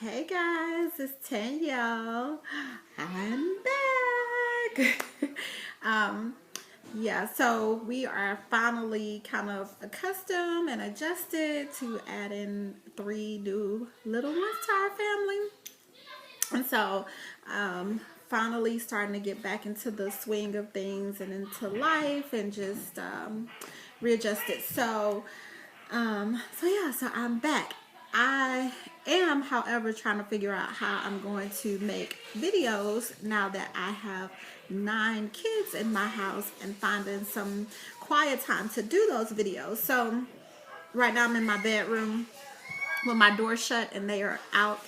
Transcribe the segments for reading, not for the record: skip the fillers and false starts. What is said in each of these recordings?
Hey guys, it's Danielle. I'm back. um, yeah, so we are finally kind of accustomed and adjusted to adding three new little ones to our family. And so, finally starting to get back into the swing of things and into life and just readjusted. So I'm back. I am, however, trying to figure out how I'm going to make videos now that I have 9 kids in my house and finding some quiet time to do those videos. So right now I'm in my bedroom with my door shut and they are out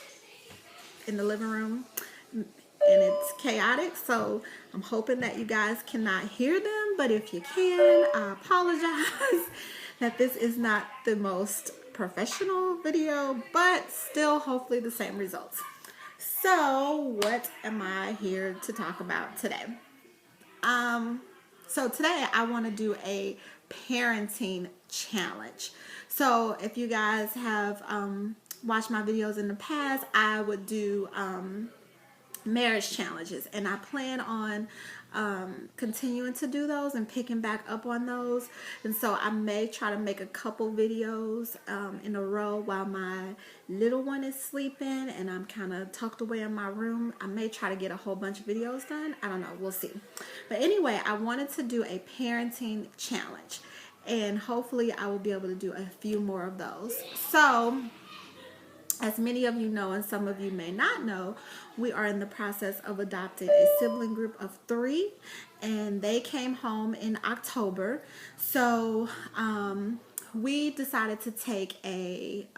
in the living room and it's chaotic, so I'm hoping that you guys cannot hear them, but if you can, I apologize that this is not the most professional video, but still hopefully the same results. So what am I here to talk about today? So today I want to do a parenting challenge. So if you guys have watched my videos in the past, I would do marriage challenges, and I plan on continuing to do those and picking back up on those. And so I may try to make a couple videos in a row while my little one is sleeping and I'm kind of tucked away in my room. I may try to get a whole bunch of videos done. I don't know, we'll see. But anyway, I wanted to do a parenting challenge, and hopefully I will be able to do a few more of those. So as many of you know, and some of you may not know, we are in the process of adopting a sibling group of 3, and they came home in October. So we decided to take a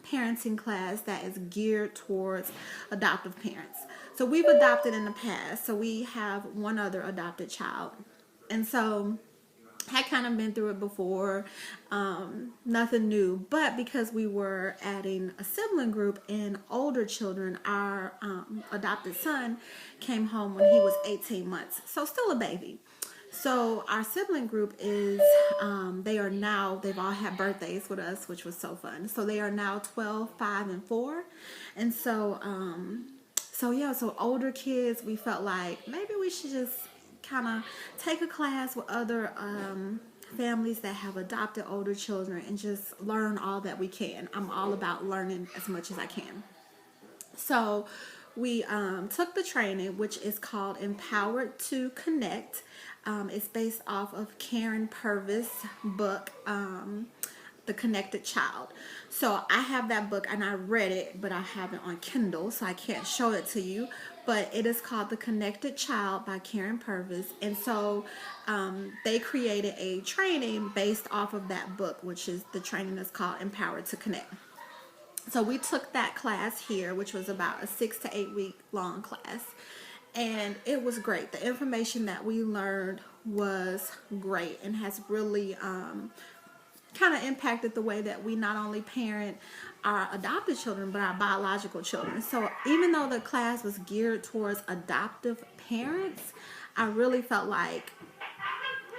parenting class that is geared towards adoptive parents. So we've adopted in the past, so we have one other adopted child. And so had kind of been through it before, nothing new, but because we were adding a sibling group and older children, our adopted son came home when he was 18 months, so still a baby. So our sibling group is, they've all had birthdays with us, which was so fun. So they are now 12, 5, and 4. And so, so older kids, we felt like maybe we should just kind of take a class with other families that have adopted older children and just learn all that we can. I'm all about learning as much as I can. So we took the training, which is called Empowered to Connect. It's based off of Karen Purvis' book, The Connected Child. So I have that book and I read it, but I have it on Kindle, so I can't show it to you. But it is called The Connected Child by Karen Purvis. And so they created a training based off of that book, which is the training that's called Empowered to Connect. So we took that class here, which was about a 6 to 8 week long class. And it was great. The information that we learned was great and has really kind of impacted the way that we not only parent our adopted children, but our biological children. So even though the class was geared towards adoptive parents, I really felt like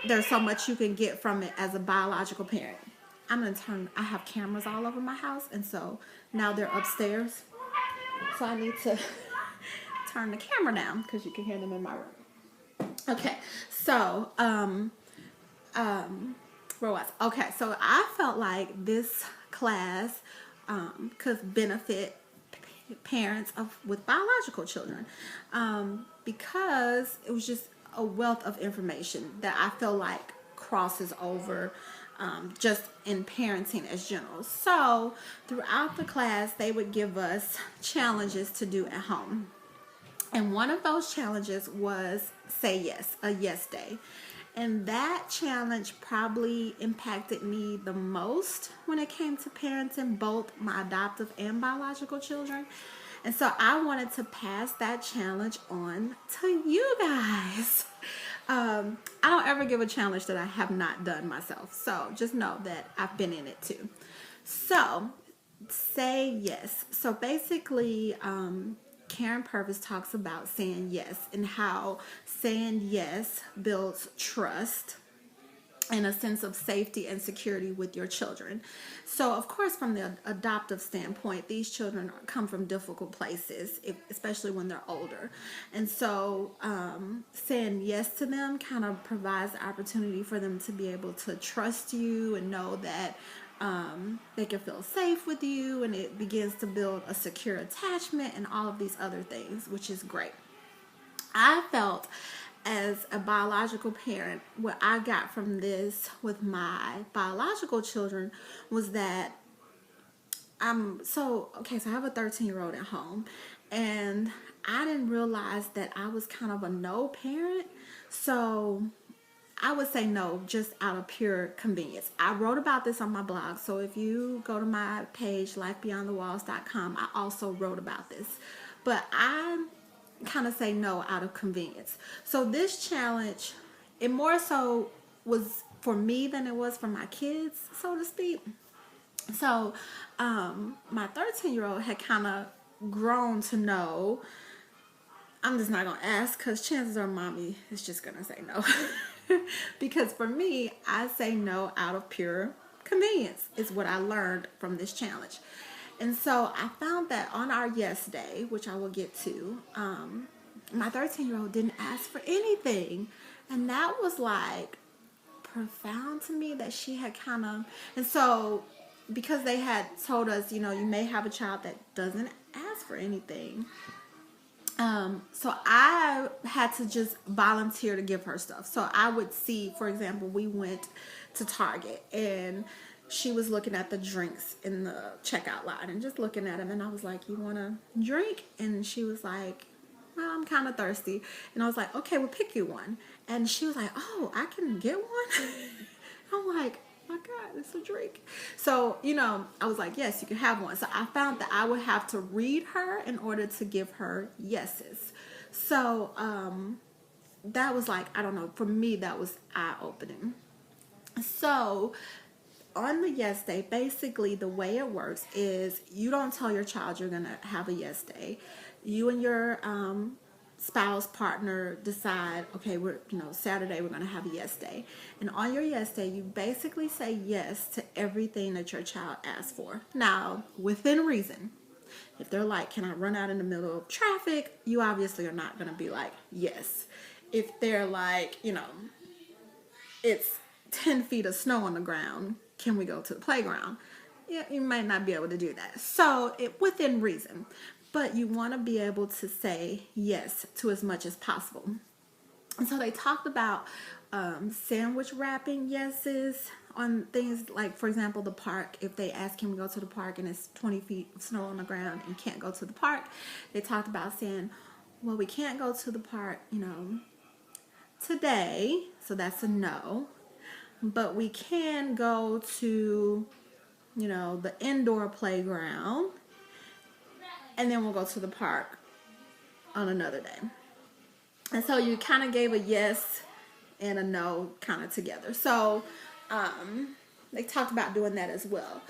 there's so much you can get from it as a biological parent. I have cameras all over my house, and so now they're upstairs. So I need to turn the camera down because you can hear them in my room. Okay, so, where was I? Okay, so I felt like this class could benefit parents with biological children because it was just a wealth of information that I feel like crosses over just in parenting as general. So throughout the class, they would give us challenges to do at home. And one of those challenges was say yes, a yes day. And that challenge probably impacted me the most when it came to parenting both my adoptive and biological children. And so I wanted to pass that challenge on to you guys. I don't ever give a challenge that I have not done myself. So just know that I've been in it too. So say yes. So basically, Karen Purvis talks about saying yes and how saying yes builds trust. and a sense of safety and security with your children. So, of course, from the adoptive standpoint, these children come from difficult places, especially when they're older. And so, saying yes to them kind of provides the opportunity for them to be able to trust you and know that they can feel safe with you, and it begins to build a secure attachment and all of these other things, which is great. I felt as a biological parent, what I got from this with my biological children was that so I have a 13-year-old at home, and I didn't realize that I was kind of a no parent. So I would say no just out of pure convenience. I wrote about this on my blog. So if you go to my page, lifebeyondthewalls.com, I also wrote about this. But I kind of say no out of convenience. So this challenge, it more so was for me than it was for my kids, so to speak. So my 13-year-old had kind of grown to know, I'm just not going to ask because chances are mommy is just going to say no. Because for me, I say no out of pure convenience is what I learned from this challenge. And so I found that on our yes day, which I will get to, my 13-year-old didn't ask for anything. And that was like profound to me that she had kind of, and so because they had told us, you may have a child that doesn't ask for anything. So I had to just volunteer to give her stuff. So I would see, for example, we went to Target and she was looking at the drinks in the checkout line and just looking at them. And I was like, you want a drink? And she was like, well, I'm kind of thirsty. And I was like, okay, we'll pick you one. And she was like, oh, I can get one? I'm like, my God, it's a drink. So, I was like, yes, you can have one. So I found that I would have to read her in order to give her yeses. So that was like, I don't know, for me, that was eye-opening. So on the yes day, basically the way it works is you don't tell your child you're going to have a yes day. You and your spouse, partner decide, okay, Saturday we're going to have a yes day. And on your yes day, you basically say yes to everything that your child asks for. Now, within reason. If they're like, can I run out in the middle of traffic? You obviously are not going to be like, yes. If they're like, it's 10 feet of snow on the ground, can we go to the playground? Yeah, you might not be able to do that. So within reason. But you want to be able to say yes to as much as possible. And so they talked about sandwich wrapping yeses on things like, for example, the park. If they ask him to go to the park and it's 20 feet of snow on the ground and can't go to the park, they talked about saying, well, we can't go to the park, today. So that's a no. But we can go to, the indoor playground. And then we'll go to the park on another day. And so you kind of gave a yes and a no kind of together. So they talked about doing that as well.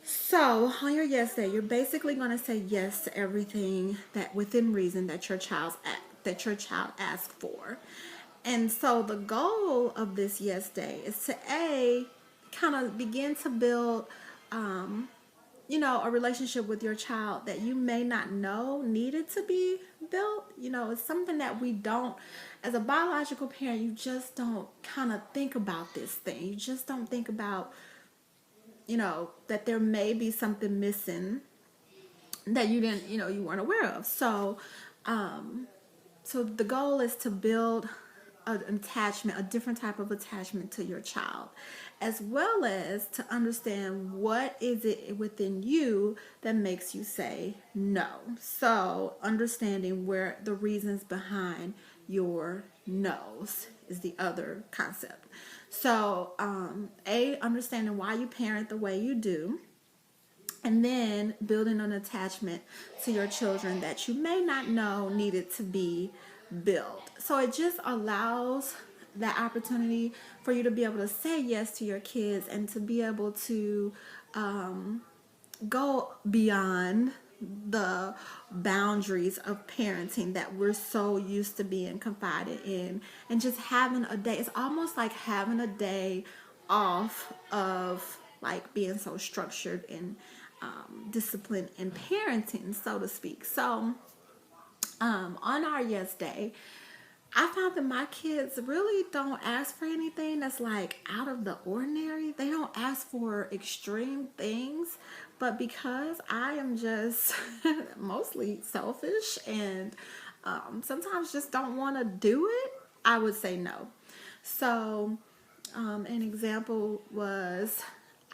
So on your yes day, you're basically going to say yes to everything that within reason that your child asks for. And so the goal of this yes day is to kind of begin to build a relationship with your child that you may not know needed to be built. It's something that we don't, as a biological parent, you just don't kind of think about this thing. You just don't think about, that there may be something missing that you didn't, you weren't aware of. So, so the goal is to build an attachment, a different type of attachment to your child, as well as to understand what is it within you that makes you say no. So understanding where the reasons behind your no's is the other concept. So understanding why you parent the way you do, and then building an attachment to your children that you may not know needed to be built. So it just allows that opportunity for you to be able to say yes to your kids and to be able to go beyond the boundaries of parenting that we're so used to being confided in, and just having a day. It's almost like having a day off of like being so structured and disciplined in parenting, so to speak. So on our yes day, I found that my kids really don't ask for anything that's like out of the ordinary. They don't ask for extreme things, but because I am just mostly selfish and sometimes just don't want to do it, I would say no. So, an example was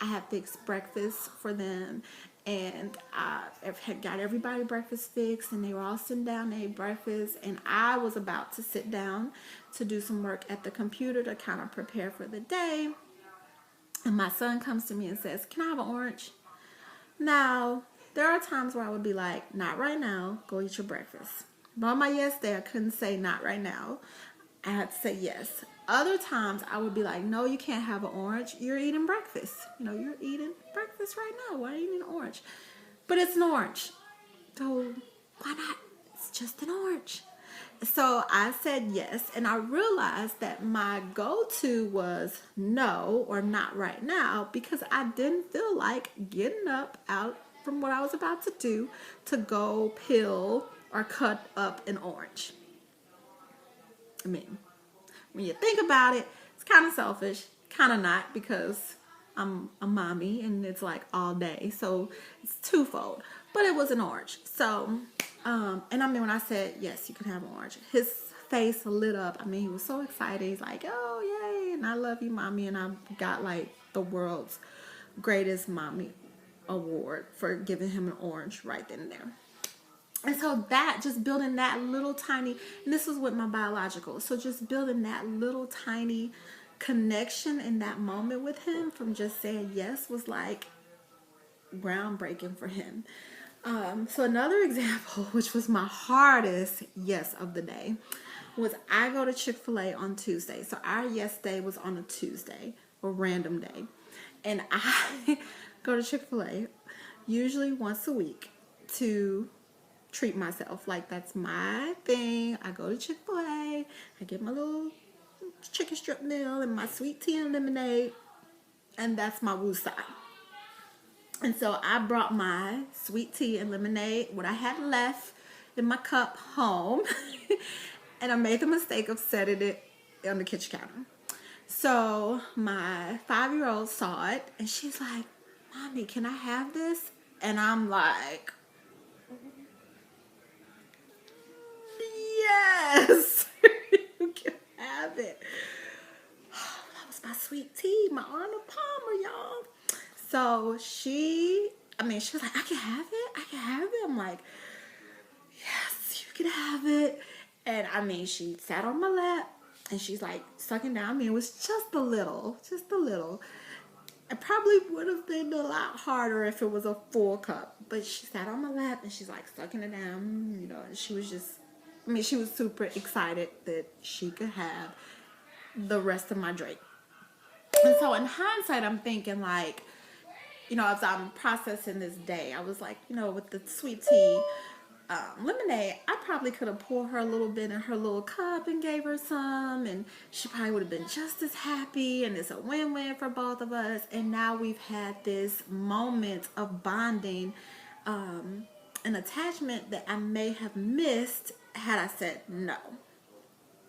I had fixed breakfast for them, and I had got everybody breakfast fixed, and they were all sitting down, they ate breakfast, and I was about to sit down to do some work at the computer to kind of prepare for the day. And my son comes to me and says, "Can I have an orange?" Now, there are times where I would be like, "Not right now, go eat your breakfast." But on my yes day, I couldn't say not right now. I had to say yes. Other times I would be like, "No, you can't have an orange. You're eating breakfast. You're eating breakfast right now. Why are you eating an orange?" But it's an orange. So why not? It's just an orange. So I said yes, and I realized that my go-to was no or not right now, because I didn't feel like getting up out from what I was about to do to go peel or cut up an orange. I mean, when you think about it, it's kind of selfish, kind of not, because I'm a mommy and it's like all day, so it's twofold. But it was an orange. So, and I mean, when I said yes, you can have an orange, his face lit up. I mean, he was so excited. He's like, "Oh, yay!" And "I love you, mommy." And I got like the world's greatest mommy award for giving him an orange right then and there. And so that, just building that little tiny, and this was with my biological, so just building that little tiny connection in that moment with him from just saying yes was like groundbreaking for him. So another example, which was my hardest yes of the day, was I go to Chick-fil-A on Tuesday. So our yes day was on a Tuesday, or random day. And I go to Chick-fil-A usually once a week to treat myself. Like, that's my thing. I go to Chick-fil-A, I get my little chicken strip meal and my sweet tea and lemonade, and that's my woosah. And so I brought my sweet tea and lemonade, what I had left in my cup, home. And I made the mistake of setting it on the kitchen counter. So my 5-year-old saw it and she's like, "Mommy, can I have this?" And I'm like, "Yes, you can have it." Oh, that was my sweet tea, my Arnold Palmer, y'all. So she was like, "I can have it. I can have it." I'm like, "Yes, you can have it." And I mean, she sat on my lap and she's like sucking down. I mean, it was just a little, just a little. It probably would have been a lot harder if it was a full cup. But she sat on my lap and she's like sucking it down, and she was just, she was super excited that she could have the rest of my drink. And so in hindsight, I'm thinking like, as I'm processing this day, I was like, with the sweet tea, lemonade, I probably could have poured her a little bit in her little cup and gave her some, and she probably would have been just as happy, and it's a win-win for both of us. And now we've had this moment of bonding, an attachment that I may have missed had I said no.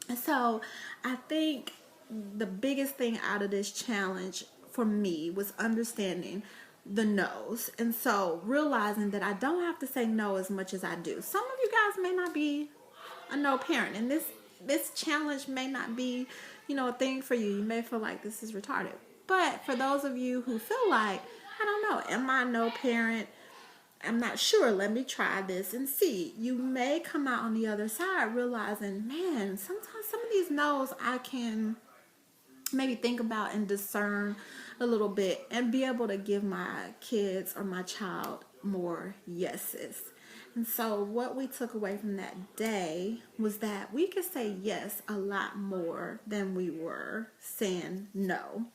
And so I think the biggest thing out of this challenge for me was understanding the no's. And so realizing that I don't have to say no as much as I do. Some of you guys may not be a no parent, and this challenge may not be, a thing for you. You may feel like this is retarded. But for those of you who feel like, I don't know, am I a no parent? I'm not sure. Let me try this and see. You may come out on the other side realizing, man, sometimes some of these no's I can maybe think about and discern a little bit and be able to give my kids or my child more yeses. And so what we took away from that day was that we could say yes a lot more than we were saying no.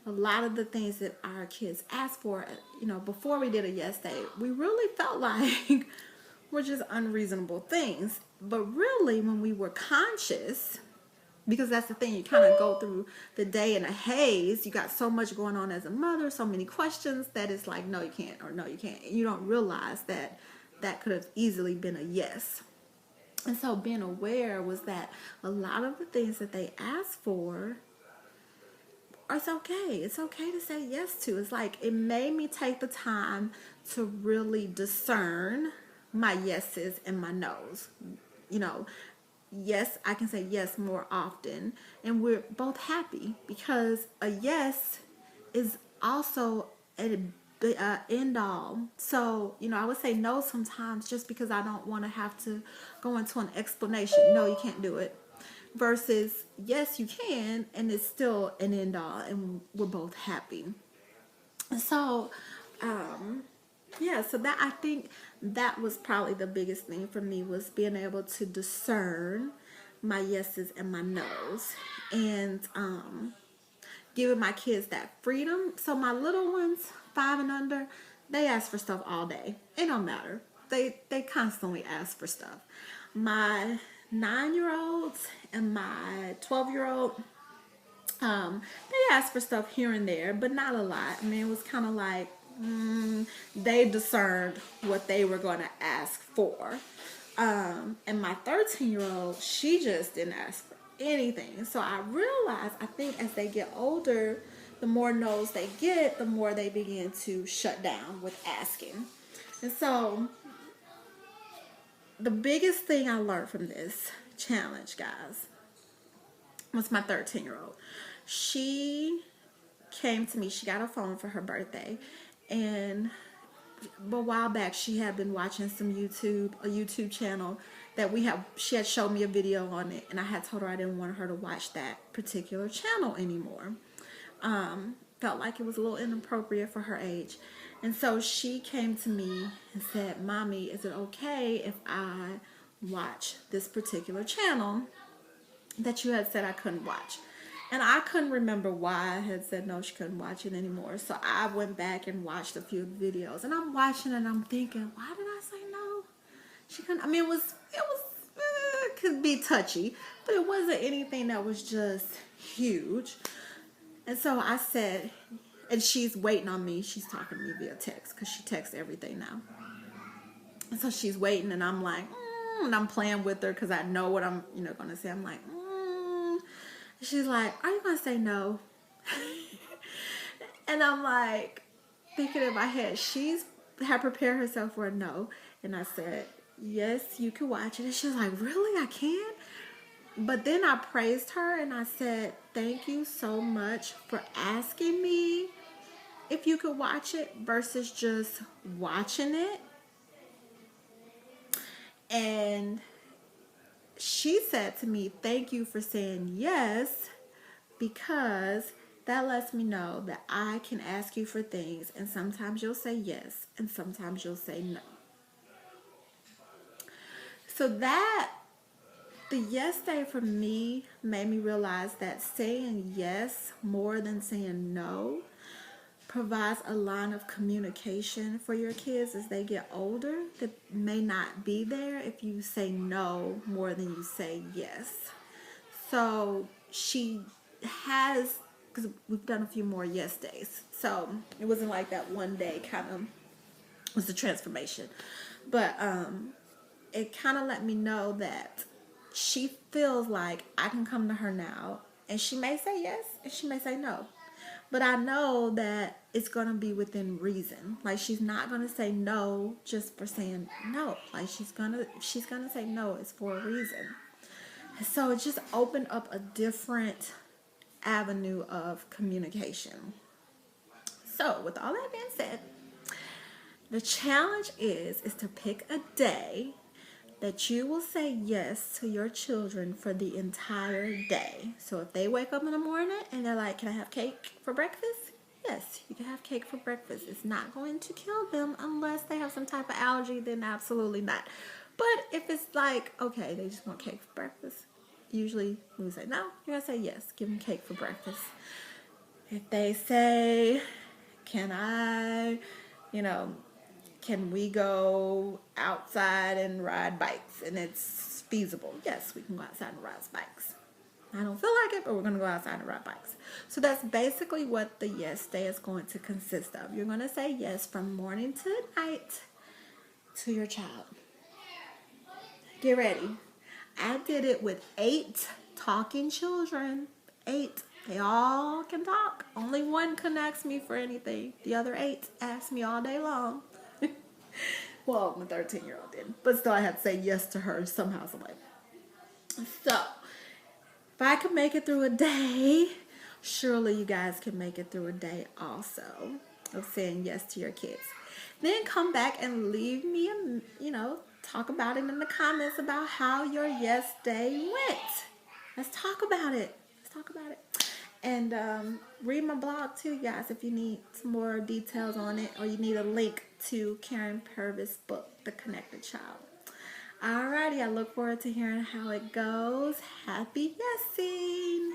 A lot of the things that our kids asked for, before we did a yes day, we really felt like were just unreasonable things. But really, when we were conscious, because that's the thing, you kind of go through the day in a haze. You got so much going on as a mother, so many questions that it's like, no, you can't, or no, you can't. You don't realize that that could have easily been a yes. And so being aware was that a lot of the things that they asked for, it's okay. It's okay to say yes to. It's like it made me take the time to really discern my yeses and my nos. Yes, I can say yes more often, and we're both happy because a yes is also an end all. So, I would say no sometimes just because I don't want to have to go into an explanation. No, you can't do it. Versus yes, you can, and it's still an end all, and we're both happy. So, so that, I think that was probably the biggest thing for me, was being able to discern my yeses and my nos, and giving my kids that freedom. So my little ones, 5 and under, they ask for stuff all day. It don't matter. They constantly ask for stuff. My 9-year-olds and my 12-year-old, they ask for stuff here and there, but not a lot. I mean, it was kind of like they discerned what they were going to ask for. And my 13-year-old, she just didn't ask for anything. So I realized, I think as they get older, the more no's they get, the more they begin to shut down with asking. And so the biggest thing I learned from this challenge, guys, was my 13-year-old. She came to me. She got a phone for her birthday, and a while back she had been watching a YouTube channel that she had showed me a video on it, and I had told her I didn't want her to watch that particular channel anymore. Felt like it was a little inappropriate for her age. And so she came to me and said, "Mommy, is it okay if I watch this particular channel that you had said I couldn't watch?" And I couldn't remember why I had said no, she couldn't watch it anymore. So I went back and watched a few videos, and I'm watching and I'm thinking, why did I say no? She couldn't. I mean, it could be touchy, but it wasn't anything that was just huge. And so I said, and she's waiting on me. She's talking to me via text because she texts everything now. And so she's waiting, and I'm like, and I'm playing with her because I know what I'm, going to say. I'm like, She's like, "Are you going to say no?" And I'm like, thinking in my head, she's had prepared herself for a no. And I said, "Yes, you can watch it." And she was like, "Really? I can?" But then I praised her and I said, "Thank you so much for asking me if you could watch it versus just watching it." And she said to me, "Thank you for saying yes, because that lets me know that I can ask you for things, and sometimes you'll say yes and sometimes you'll say no." So the yes day for me made me realize that saying yes more than saying no provides a line of communication for your kids as they get older that may not be there if you say no more than you say yes. So she has, because we've done a few more yes days, so it wasn't like that one day kind of was the transformation, but it kind of let me know that she feels like I can come to her now, and she may say yes and she may say no. But I know that it's going to be within reason. Like, she's not going to say no just for saying no. Like, she's going to say no, it's for a reason. So it just opened up a different avenue of communication. So with all that being said, the challenge is to pick a day that you will say yes to your children for the entire day. So if they wake up in the morning and they're like, "Can I have cake for breakfast?" yes, you can have cake for breakfast. It's not going to kill them unless they have some type of allergy, then absolutely not. But if it's like, okay, they just want cake for breakfast, usually we would say no, you're going to say yes, give them cake for breakfast. If they say, can I, you know, can we go outside and ride bikes? And it's feasible. Yes, we can go outside and ride bikes. I don't feel like it, but we're going to go outside and ride bikes. So that's basically what the yes day is going to consist of. You're going to say yes from morning to night to your child. Get ready. I did it with 8 talking children. 8. They all can talk. Only one couldn't ask me for anything. The other 8 asked me all day long. Well, my 13-year-old did. But still, I had to say yes to her somehow, some way. So, if I could make it through a day, surely you guys can make it through a day also of saying yes to your kids. Then come back and leave me, talk about it in the comments about how your yes day went. Let's talk about it. And read my blog too, guys, if you need some more details on it, or you need a link to Karen Purvis' book, The Connected Child. Alrighty, I look forward to hearing how it goes. Happy yesing!